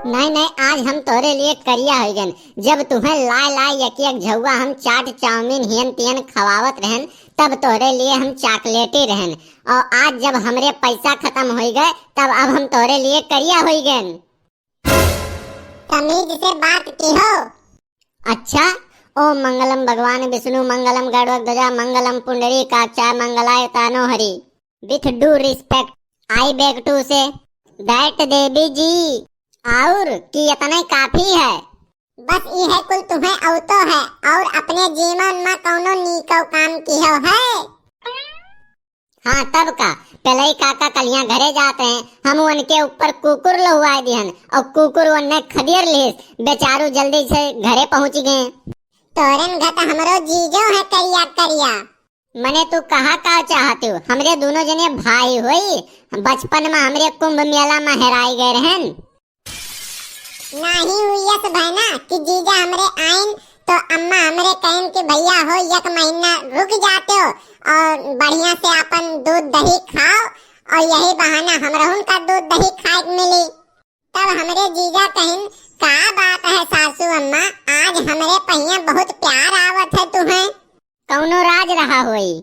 नहीं नहीं, आज हम तोरे लिए करिया होगन। जब तुम्हें लाए लाए यक यक झौवा हम चाट चाउमीन हियन तियन खवावत रहन, तब तोरे लिए हम चॉकलेटी रहन। और आज जब हमरे पैसा खत्म हो गए, तब अब हम तोरे लिए करिया होगन। तमीज से बात की हो। अच्छा, ओम मंगलम भगवान विष्णु मंगलम गरुड़ध्वजा मंगलम पुंडरीकाक्षाय मंगलाय तानो हरि। With due respect I beg to say that Devi ji और कि इतना काफी है। बस यह कुल तुम्हें औतो है और अपने जीवन में कौनो नीको काम की हो है। हाँ तब का पहले काका कलियां घरे जाते हैं, हम उनके ऊपर कुकुर लहुआ दिहन और कुकुर उन्हें खदेड़ लिस, बेचारू जल्दी से घरे पहुंच गए। तोरन घट हमरो जीजो है करिया करिया। मने तू कहा का चाहती हो? हमरे दोनों जने भाई हुई, बचपन में हमरे कुंभ मेला में हेराई गए रहन। नहीं हुई यस बहना कि जीजा हमरे आइन तो अम्मा हमरे कहन कि भैया हो एक महीना रुक जाते हो और बढ़िया से अपन दूध दही खाओ और यही बहाना हमरहुन का दूध दही खाए मिली। तब हमरे जीजा कहन का बात है सासू अम्मा, आज हमरे पहिया बहुत प्यार आवत है तुम्हें। कौनो राज रहा हुई।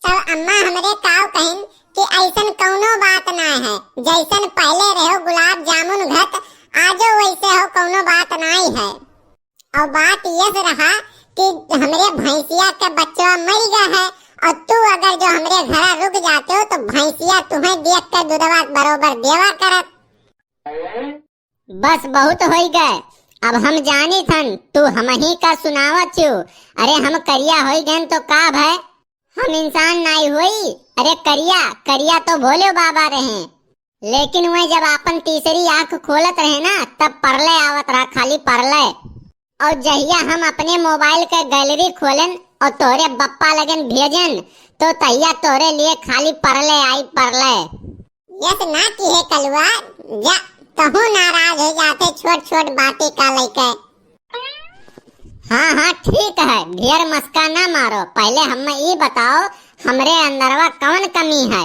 तब अम्मा हमरे काव कहन कि ऐसन कौनो बात ना है, जैसन पहले रहो गुलाब जामुन घट आजो वैसे हो कौनो बात नहीं है। और बात यह रहा कि हमरे भैंसिया के बच्चा मर गया है और तू अगर जो हमरे घर रुक जाते हो तो भैंसिया तुम्हें देख कर दूधवा बरोबर देवा करत। बस बहुत हो गए, अब हम जानी थन तू हम ही का सुनावत छू। अरे हम करिया हो गए तो का है, हम इंसान नहीं हुई। अरे करिया करिया तो भोले बाबा रहे, लेकिन वह जब अपन तीसरी आंख खोलत रहे ना, तब परले आवत रहा, खाली परले। और जहिया हम अपने मोबाइल के गैलरी खोलन और तोरे बप्पा लगन भेजन, तो तहिया तोरे लिए खाली परले आई परले। यस ना की है कलवा जा कहूँ नाराज हो जाते छोट छोट बातें का लेके। हाँ हाँ ठीक है, ढेर मस्का ना मारो। पहले हमें ये बताओ हमरे अंदरवा कौन कमी है?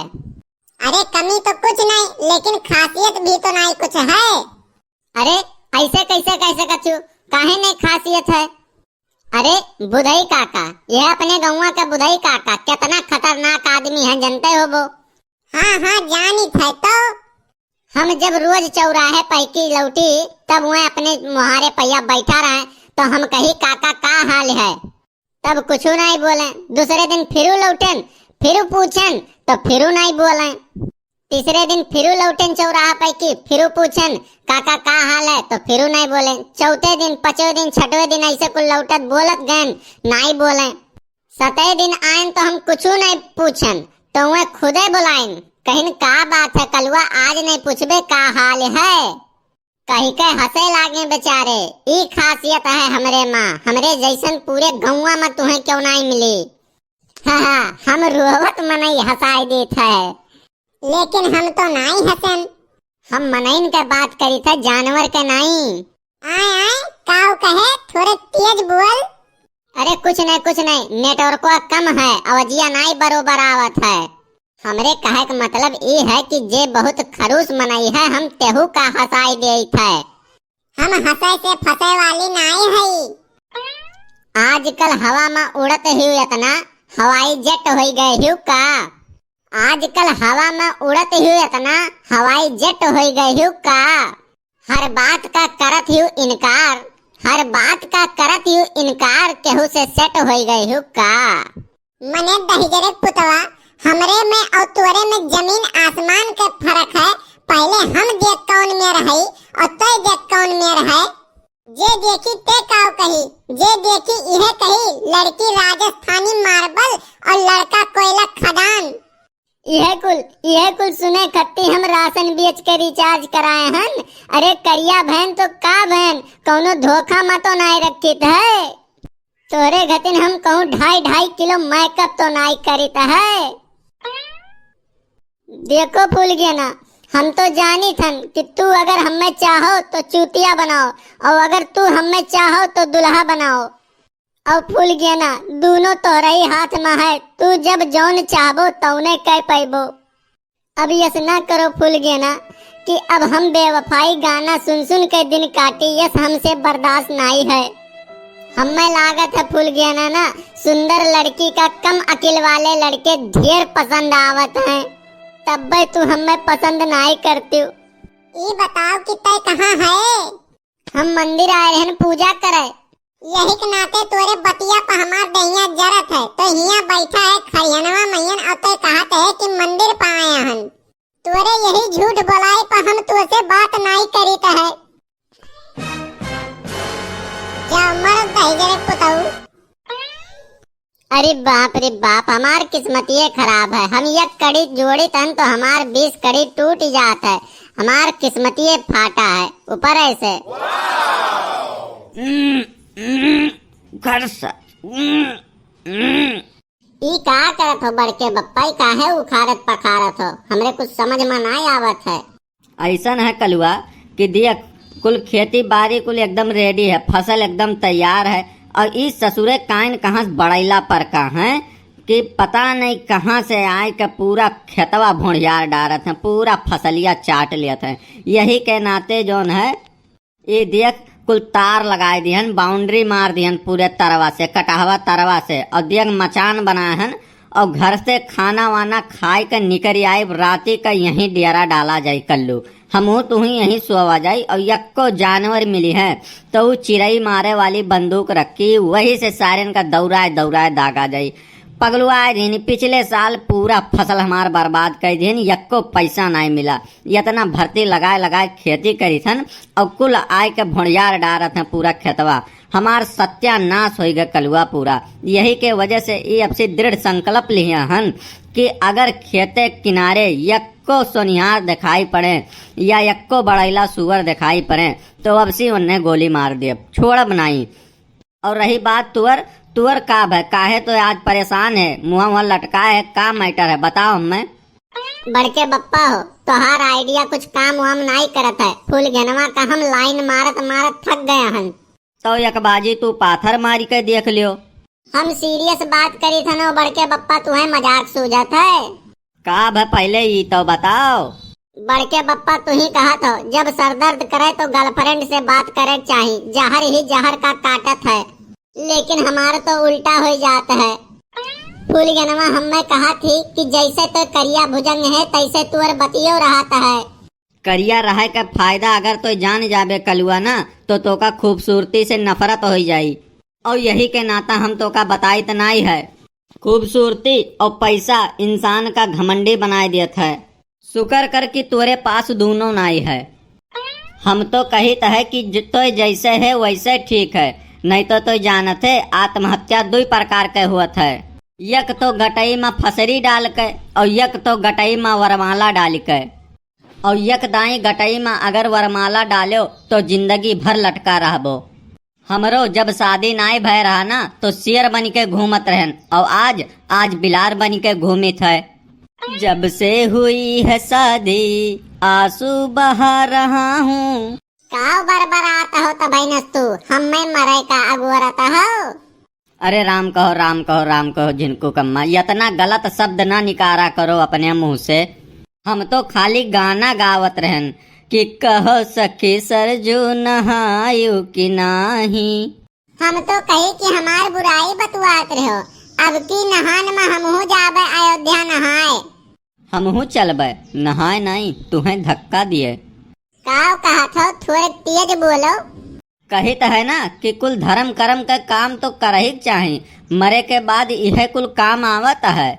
अरे कमी तो कुछ नहीं, लेकिन खासियत भी तो नहीं कुछ है। अरे ऐसे कैसे कैसे कछु, काहे नहीं खासियत है? अरे बुधई काका, यह अपने गौवा का बुधई काका कितना खतरनाक आदमी है, जानते हो वो? हाँ हाँ जानी थे। तो हम जब रोज चौराहे पैकी लौटी, तब वह अपने मुहारे पैया बैठा रहे, तो हम कही काका का हाल है, तब कुछ नहीं बोले। दूसरे दिन फिर लौटन, फिर पूछन तो फिर नहीं बोले। तीसरे दिन फिर लौटन चौराहा पैकी, फिर पूछन काका का हाल है, तो फिर नहीं बोले। चौथे दिन, पांचवें दिन, छठवें दिन ऐसे कुल लौटत बोलत गए, नहीं बोले। सतवें दिन आयन तो हम कुछ नहीं पूछन, तो वह खुदे बुलाइन, कहिन का बात है कलवा, आज नहीं पूछबे का हाल है? कही के हंसे लागे बेचारे। ई खासियत है हमरे माँ, हमरे जैसन पूरे गौवा में तुम्हें क्यों नहीं मिली। हाँ हम रोवत मनई हंसाई देत है, लेकिन हम तो नहीं हसन। हम मनइन के बात करी थे, जानवर के नहीं। आए आए काऊ कहे थोड़े तेज बोल। अरे कुछ नहीं, नेटवर्क कम है, आवाजिया नहीं बरोबर आवत है। हमरे कहे का मतलब ये है कि जे बहुत खरूस मनई है, हम तेहू का हंसाई देत है। हम हंसे से फंसे वाली नहीं है। आजकल हवा में उड़त ही इतना हवाई जेट हो गए हूँ का? आजकल हवा में उड़त ही इतना हवाई जेट हो गए हूँ का? हर बात का करत हूँ इनकार, हर बात का करत हूँ इनकार, केहू से सेट हो गए हूँ का? मने दहिजरे पुतवा, हमरे में और तोरे में जमीन आसमान का फर्क है। पहले हम देख कौन में रही और तो देख कौन में रहे। जे देखी ते काव कही, जे देखी इहे कही, लड़की राजस्थानी मार्बल और लड़का कोयला खदान। यह कुल सुने खत्ती हम राशन बेच के रिचार्ज कराए हन। अरे करिया बहन तो का बहन, कौनो धोखा मत तो नहीं रखी है। तोरे घतिन हम कहूँ 2.5 किलो मेकअप तो नहीं करीत है। देखो फूल गया ना, हम तो जानी थन कि तू अगर हमें चाहो तो चूतिया बनाओ, और अगर तू हमें चाहो तो दुल्हा बनाओ। और फूल गया ना, दोनों तोरे ही हाथ में है, तू जब जौन चाहबो तौने कह पैबो। अब यस ना करो फूल गया ना कि अब हम बेवफाई गाना सुन सुन के दिन काटी, यस हमसे बर्दाश्त नहीं है। हमें लागत है फूल गया ना, सुंदर लड़की का कम अकिल वाले लड़के ढेर पसंद आवत हैं, तब भी तू हमें पसंद नहीं करती। ये बताओ कि तय कहाँ है? हम मंदिर आए हैं पूजा करे। यही के नाते तोरे बतिया पर हमार दहिया जरत है, तो हिया बैठा है खरियनवा मैयन और तय कहत है कि मंदिर पाए हन। तोरे यही झूठ बोलाए पर हम तुझसे बात नहीं करीत है। क्या मर दही जरे पुताऊ। अरे बाप रे बाप, हमार किस्मत ये खराब है। हम एक कड़ी जोड़ी तन तो हमार 20 कड़ी टूट जात है। हमार किस्मत ये फाटा है ऊपर ऐसे। ई का करत हो बड़के बप्पा, ई काहे उखाड़त पखारत हो? हमरे कुछ समझ में नहीं आवत है। ऐसन है कलुआ कि देख कुल खेती बाड़ी कुल एकदम रेडी है, फसल एकदम तैयार है, और इस ससुरे काइन कहाँ से बड़ैला पर का है कि पता नहीं कहाँ से आए के पूरा खेतवा भोंडियार डारत है, पूरा फसलिया चाट लेते हैं। यही के नाते जोन है ये देख कुल तार लगाए दिहन, बाउंड्री मार दिहन पूरे तरवा से, कटहवा तरवा से, और देख मचान बनाए हन, और घर से खाना वाना खाए के निकल आए, राती का यहीं डेरा डाला जाए कल्लू, हमू तू ही यहीं सोवा जाई। और यक्को जानवर मिली है तो वो चिड़ई मारे वाली बंदूक रखी, वही से सारन का दौड़ाए दौड़ाए दागा जाई। पगलुआए दिन पिछले साल पूरा फसल हमार बर्बाद कर दिन, यक्को पैसा नहीं मिला। इतना भर्ती लगाए लगाए खेती करी थन और कुल आय के भोंडियार डारत हैं पूरा खेतवा। हमार सत्यानाश हो गया कलुआ पूरा। यही के वजह से ये अब से दृढ़ संकल्प लिया हन कि अगर खेते किनारे यक्को सोनिहार दिखाई पड़े या यक्को बड़ैला सुअर दिखाई पड़े तो अब से उन्हें गोली मार दे, छोड़ब नहीं। और रही बात तुअर, तुअर का है काहे तो आज परेशान है, मुँह लटका है, का मैटर है बताओ हमें। बड़के बप्पा हो तोहार आइडिया कुछ काम वाम नहीं करत है। फूल गनवा का हम लाइन मारत मारत थक गए हन। तो यकबाजी तू पाथर मारी के देख लियो। हम सीरियस बात करी थनो बड़के बप्पा, तुम्हें मजाक सूझत है का भय पहले ही तो बताओ। बड़के बप्पा तू ही कहा था जब सर दर्द करे तो गर्लफ्रेंड से बात करे चाहिए, जहर ही जहर का काटत है, लेकिन हमारा तो उल्टा हो जाता है। फूल गनवा हमें कहा थी कि जैसे तो करिया भुजंग है तैसे तुअर बतियो रहता है। करिया रहे का फायदा अगर तो जान जाबे कलुआ ना तो का खूबसूरती से नफरत हो जाई, और यही के नाता हम तो का बताई तो नहीं है। खूबसूरती और पैसा इंसान का घमंडी बनाए देता है। शुक्र कर कि तुरे पास दोनों नहीं है। हम तो कहित है कि तो जैसे है वैसे ठीक है, नहीं तो जानत है आत्महत्या 2 प्रकार के हुआ है। एक तो गटई में फसरी डाल के और एक तो गटई में वरमाला डाल के, और एक दाई गटई में अगर वरमाला डालो तो जिंदगी भर लटका रहबो। हमरो जब शादी नाई भय रहा ना तो शेर बन के घूमत रहन, और आज बिलार बन के घूमित है। जब से हुई है शादी आंसू बहा रहा हूँ। काव बरबराता हो तो भाई तू हमें मरे का अगुवरता हो। अरे राम कहो राम कहो राम कहो जिनको कम्मा, इतना गलत शब्द ना निकारा करो अपने मुंह से। हम तो खाली गाना गावत रहन कि कहो सखी सरजू नहायु कि नाही। हम तो कही कि हमार बुराई बतवात रहो, अब की नहान में हमहू जाबे अयोध्या नहाए। हमहू चलबे नहाए नहीं, तुम्हें धक्का दिए। काव कहा था थोड़े तेज बोलो। कही तो है ना कि कुल धर्म कर्म का काम तो कर ही चाहिए, मरे के बाद यह कुल काम आवत है।